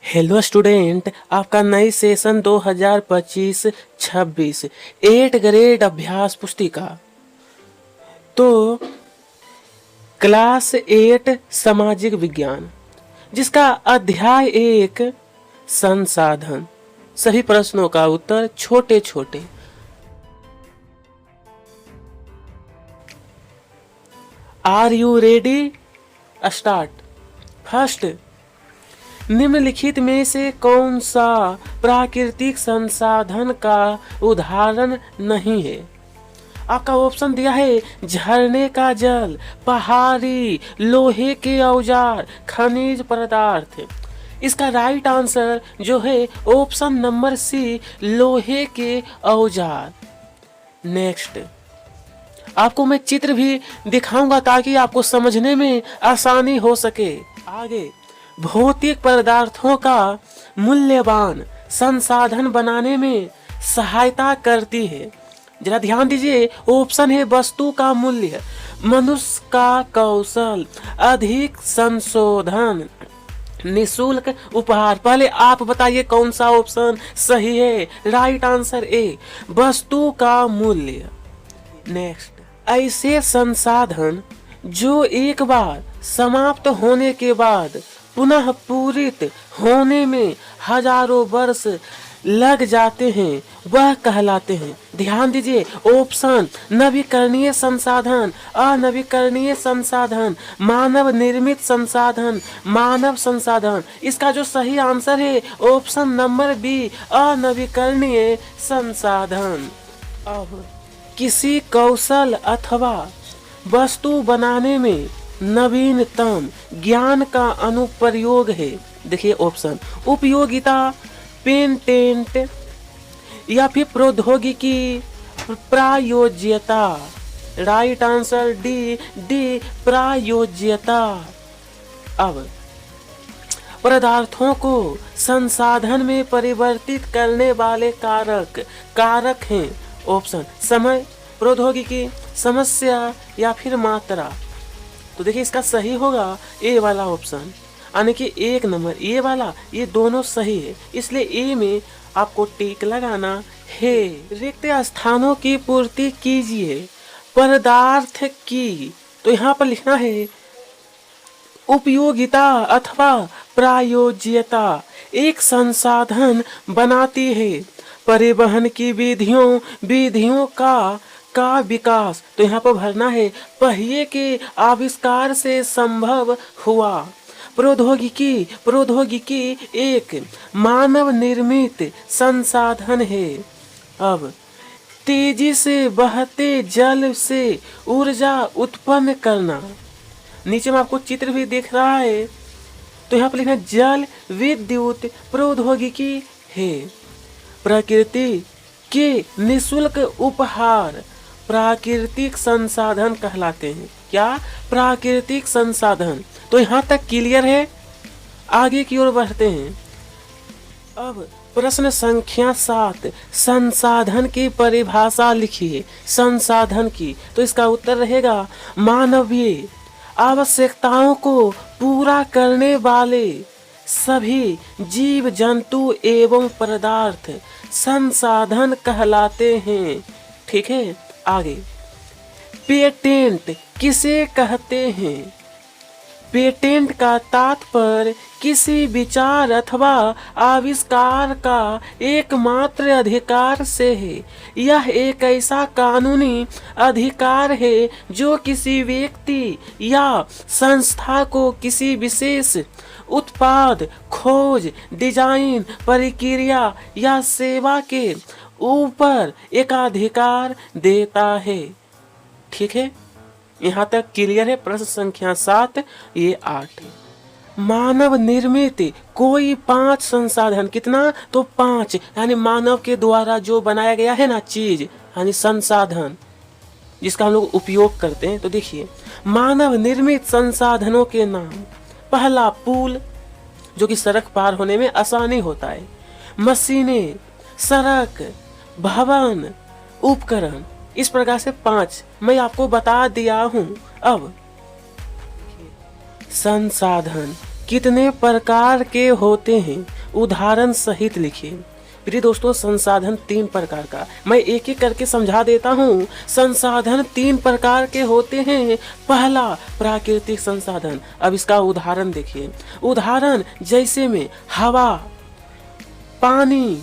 Hello student, आपका नई session 2025-26 8 grade अभ्यास पुस्तिका। तो क्लास 8 सामाजिक विज्ञान, जिसका अध्याय 1 संसाधन। सभी प्रश्नों का उत्तर छोटे छोटे। Are you ready? Start. First, निम्नलिखित में से कौन सा प्राकृतिक संसाधन का उदाहरण नहीं है? आपका ऑप्शन दिया है झरने का जल, पहाड़ी, लोहे के औजार, खनिज पदार्थ। इसका राइट आंसर जो है ऑप्शन नंबर सी, लोहे के औजार। नेक्स्ट, आपको मैं चित्र भी दिखाऊंगा ताकि आपको समझने में आसानी हो सके। आगे, भौतिक पदार्थों का मूल्यवान संसाधन बनाने में सहायता करती है। जरा ध्यान दीजिए, ऑप्शन है वस्तु का मूल्य, मनुष्य का कौशल, अधिक संशोधन, निशुल्क उपहार। पहले आप बताइए कौन सा ऑप्शन सही है? राइट आंसर ए, वस्तु का मूल्य। नेक्स्ट, ऐसे संसाधन जो एक बार समाप्त होने के बाद पुनः पूरित होने में हजारों वर्ष लग जाते हैं, वह कहलाते हैं। ध्यान दीजिए, ऑप्शन नवीकरणीय संसाधन, अनवीकरणीय संसाधन, मानव निर्मित संसाधन, मानव संसाधन। इसका जो सही आंसर है ऑप्शन नंबर बी, अनवीकरणीय संसाधन। अब किसी कौशल अथवा वस्तु बनाने में नवीनतम ज्ञान का अनुप्रयोग है। देखिए ऑप्शन, उपयोगिता, पेटेंट, या फिर प्रौद्योगिकी, प्रायोज्यता। राइट आंसर डी प्रायोज्यता। अब पदार्थों को संसाधन में परिवर्तित करने वाले कारक हैं। ऑप्शन, समय, प्रौद्योगिकी, समस्या, या फिर मात्रा। तो देखिए इसका सही होगा ए वाला ऑप्शन, यानी कि 1 नंबर ए वाला। ये दोनों सही है, इसलिए ए में आपको टिक लगाना है। रिक्त स्थानों की पूर्ति कीजिए पदार्थ की। तो यहाँ पर लिखना है उपयोगिता अथवा प्रायोज्यता एक संसाधन बनाती है परिवहन की विधियों का विकास। तो यहाँ पर भरना है पहिए के आविष्कार से संभव हुआ। प्रौद्योगिकी एक मानव निर्मित संसाधन है। अब तेजी से बहते जल से ऊर्जा उत्पन्न करना। नीचे में आपको चित्र भी दिख रहा है, तो यहाँ पर लिखना जल विद्युत प्रौद्योगिकी है। प्रकृति के निशुल्क उपहार प्राकृतिक संसाधन कहलाते हैं। क्या? प्राकृतिक संसाधन। तो यहाँ तक क्लियर है? आगे की ओर बढ़ते हैं। अब प्रश्न संख्या 7, संसाधन की परिभाषा लिखिए। संसाधन की, तो इसका उत्तर रहेगा मानवीय आवश्यकताओं को पूरा करने वाले सभी जीव जंतु एवं पदार्थ संसाधन कहलाते हैं। ठीक है, आगे। पेटेंट किसे कहते हैं? पेटेंट का तात्पर्य किसी विचार अथवा आविष्कार का एकमात्र अधिकार से है। यह एक ऐसा कानूनी अधिकार है जो किसी व्यक्ति या संस्था को किसी विशेष उत्पाद, खोज, डिजाइन, प्रक्रिया या सेवा के ऊपर एकाधिकार देता है। ठीक है, यहाँ तक क्लियर है? प्रश्न संख्या 7, ये 8। मानव निर्मित कोई 5 संसाधन। कितना? तो 5, यानी मानव के द्वारा जो बनाया गया है ना चीज, यानी संसाधन जिसका हम लोग उपयोग करते हैं। तो देखिए, मानव निर्मित संसाधनों के नाम। पहला, पुल, जो कि सड़क पार होने में आसानी होता है। मशीनें, सड़क, भवन, उपकरण। इस प्रकार से 5 मैं आपको बता दिया हूं। अब संसाधन कितने प्रकार के होते हैं? उदाहरण सहित लिखिए। प्रिय दोस्तों, संसाधन 3 प्रकार का, मैं एक एक करके समझा देता हूँ। संसाधन 3 प्रकार के होते हैं। पहला प्राकृतिक संसाधन। अब इसका उदाहरण देखिए। उदाहरण जैसे में हवा, पानी,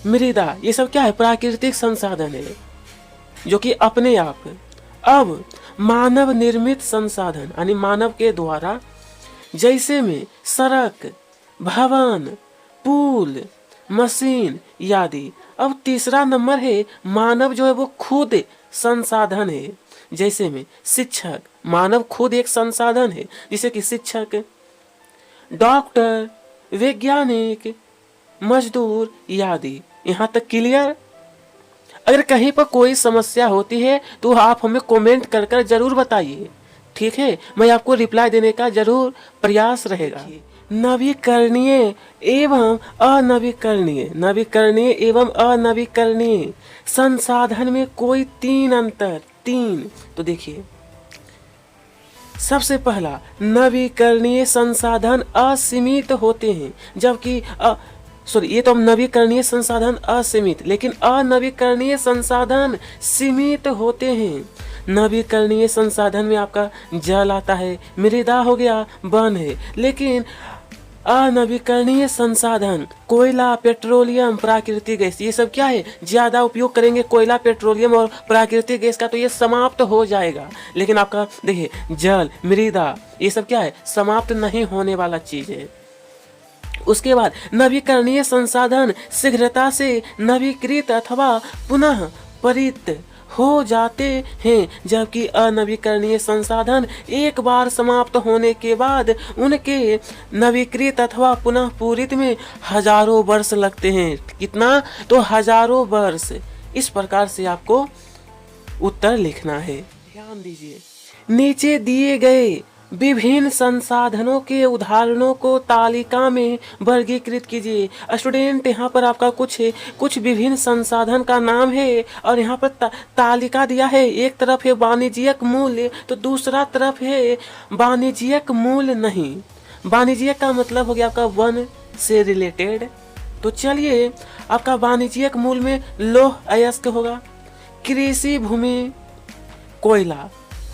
मृदा, ये सब क्या है? प्राकृतिक संसाधन है जो कि अपने आप। अब मानव निर्मित संसाधन यानी मानव के द्वारा, जैसे में सड़क, भवन, पुल, मशीन आदि। अब तीसरा नंबर है मानव जो है वो खुद संसाधन है। जैसे में शिक्षक, मानव खुद एक संसाधन है, जैसे कि शिक्षक, डॉक्टर, वैज्ञानिक, मजदूर आदि। यहाँ तक क्लियर? अगर कहीं पर कोई समस्या होती है तो आप हमें कमेंट कर कर जरूर बताइए, ठीक है? मैं आपको रिप्लाई देने का जरूर प्रयास रहेगा। नवीकरणीय एवं अनवीकरणीय, नवीकरणीय एवं अनवीकरणीय संसाधन में कोई 3 अंतर। 3 तो देखिए, सबसे पहला, नवीकरणीय संसाधन असीमित होते हैं, जबकि ये तो नवीकरणीय संसाधन असीमित, लेकिन अनवीकरणीय संसाधन सीमित होते हैं। नवीकरणीय संसाधन में आपका जल आता है, मृदा हो गया, वन है, लेकिन अनवीकरणीय संसाधन कोयला, पेट्रोलियम, प्राकृतिक गैस, ये सब क्या है? ज्यादा उपयोग करेंगे कोयला, पेट्रोलियम और प्राकृतिक गैस का तो ये समाप्त हो जाएगा। लेकिन आपका देखिए जल, मृदा, ये सब क्या है? समाप्त नहीं होने वाला चीज है। उसके बाद नवीकरणीय संसाधन शीघ्रता से नवीकृत अथवा पुनः परित हो जाते हैं, जबकि अनवीकरणीय संसाधन एक बार समाप्त होने के बाद उनके नवीकृत अथवा पुनः पूरित में हजारों वर्ष लगते हैं। कितना? तो हजारों वर्ष। इस प्रकार से आपको उत्तर लिखना है। ध्यान दीजिए, नीचे दिए गए विभिन्न संसाधनों के उदाहरणों को तालिका में वर्गीकृत कीजिए। स्टूडेंट, यहाँ पर आपका कुछ विभिन्न संसाधन का नाम है और यहाँ पर तालिका दिया है। एक तरफ है वाणिज्यिक मूल्य तो दूसरा तरफ है वाणिज्यिक मूल्य नहीं। वाणिज्यिक का मतलब हो गया आपका वन से रिलेटेड। तो चलिए, आपका वाणिज्यिक मूल्य में लौह अयस्क होगा, कृषि भूमि, कोयला।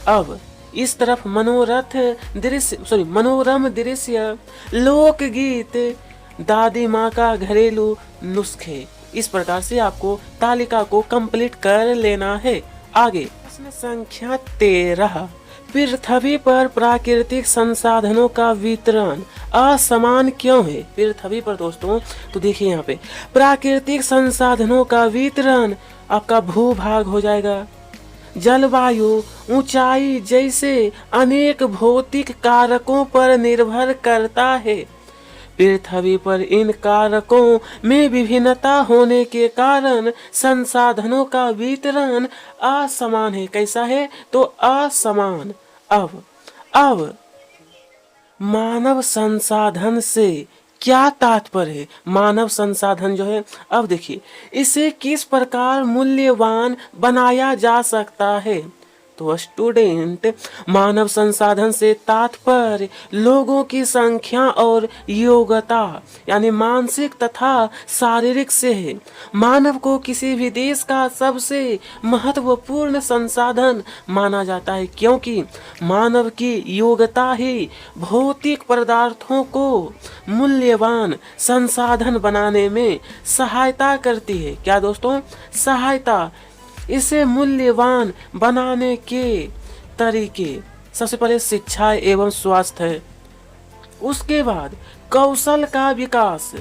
अब इस तरफ मनोरम दृश्य, लोकगीत, दादी माँ का घरेलू नुस्खे। इस प्रकार से आपको तालिका को कंप्लीट कर लेना है। आगे प्रश्न संख्या 13, पृथ्वी पर प्राकृतिक संसाधनों का वितरण असमान क्यों है? पृथ्वी पर दोस्तों, तो देखिए यहाँ पे प्राकृतिक संसाधनों का वितरण आपका भूभाग हो जाएगा, जलवायु, ऊंचाई जैसे अनेक भौतिक कारकों पर निर्भर करता है। पृथ्वी पर इन कारकों में विभिन्नता होने के कारण संसाधनों का वितरण असमान है। कैसा है? तो असमान। अब मानव संसाधन से क्या तात्पर्य है? मानव संसाधन जो है, अब देखिए, इसे किस प्रकार मूल्यवान बनाया जा सकता है? तो स्टूडेंट, मानव संसाधन से तात्पर्य लोगों की संख्या और योग्यता यानी मानसिक तथा शारीरिक से है। मानव को किसी भी देश का सबसे महत्वपूर्ण संसाधन माना जाता है, क्योंकि मानव की योग्यता ही भौतिक पदार्थों को मूल्यवान संसाधन बनाने में सहायता करती है। क्या दोस्तों? सहायता। इसे मूल्यवान बनाने के तरीके, सबसे पहले शिक्षा एवं स्वास्थ्य है, उसके बाद कौशल का विकास,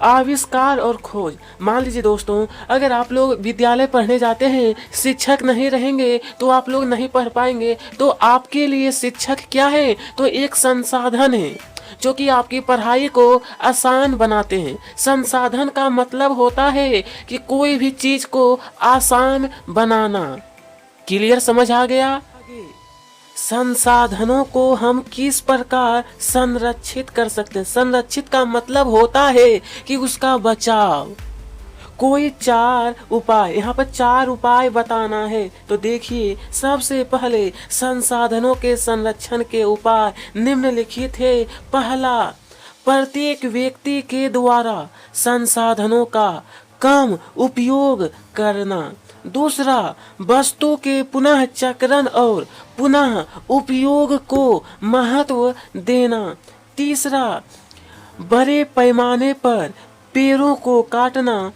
आविष्कार और खोज। मान लीजिए दोस्तों, अगर आप लोग विद्यालय पढ़ने जाते हैं, शिक्षक नहीं रहेंगे तो आप लोग नहीं पढ़ पाएंगे। तो आपके लिए शिक्षक क्या है? तो एक संसाधन है जो कि आपकी पढ़ाई को आसान बनाते हैं। संसाधन का मतलब होता है कि कोई भी चीज को आसान बनाना। क्लियर? समझ आ गया? संसाधनों को हम किस प्रकार संरक्षित कर सकते हैं? संरक्षित का मतलब होता है कि उसका बचाव। कोई 4 उपाय, यहाँ पर 4 उपाय बताना है। तो देखिए, सबसे पहले संसाधनों के संरक्षण के उपाय निम्नलिखित है। पहला, प्रत्येक व्यक्ति के द्वारा संसाधनों का कम उपयोग करना। दूसरा, वस्तु के पुनः चक्रण और पुनः उपयोग को महत्व देना। तीसरा, बड़े पैमाने पर पेड़ों को काटना,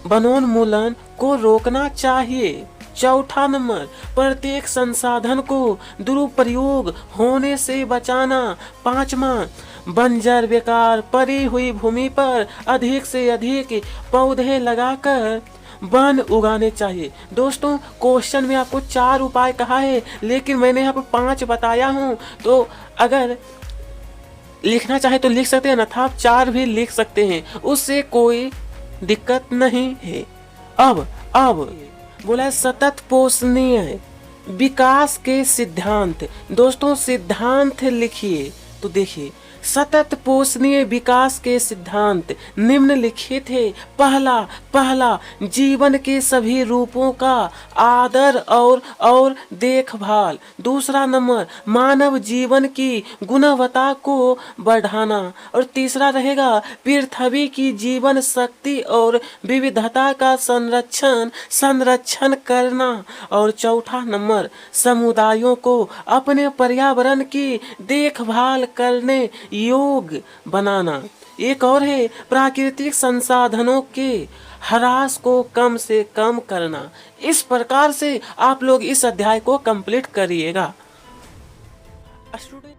वनोन्मूलन को रोकना चाहिए। चौथा नंबर, प्रत्येक संसाधन को दुरुपयोग होने से बचाना। पांचवा, बंजर बेकार पड़ी हुई भूमि पर अधिक से अधिक पौधे लगाकर वन उगाने चाहिए। दोस्तों, क्वेश्चन में आपको 4 उपाय कहा है, लेकिन मैंने यहाँ पर 5 बताया हूँ। तो अगर लिखना चाहे तो लिख सकते हैं, अन्यथा आप 4 भी लिख सकते हैं, उससे कोई दिक्कत नहीं है। अब बोला है सतत पोषणीय विकास के सिद्धांत। दोस्तों, सिद्धांत लिखिए तो देखिए, सतत पोषणीय विकास के सिद्धांत निम्नलिखित है। पहला, जीवन के सभी रूपों का आदर और देखभाल। दूसरा नंबर, मानव जीवन की गुणवत्ता को बढ़ाना। और तीसरा रहेगा पृथ्वी की जीवन शक्ति और विविधता का संरक्षण करना। और चौथा नंबर, समुदायों को अपने पर्यावरण की देखभाल करने योग्य बनाना। एक और है प्राकृतिक संसाधनों के ह्रास को कम से कम करना। इस प्रकार से आप लोग इस अध्याय को कंप्लीट करिएगा। स्टूडेंट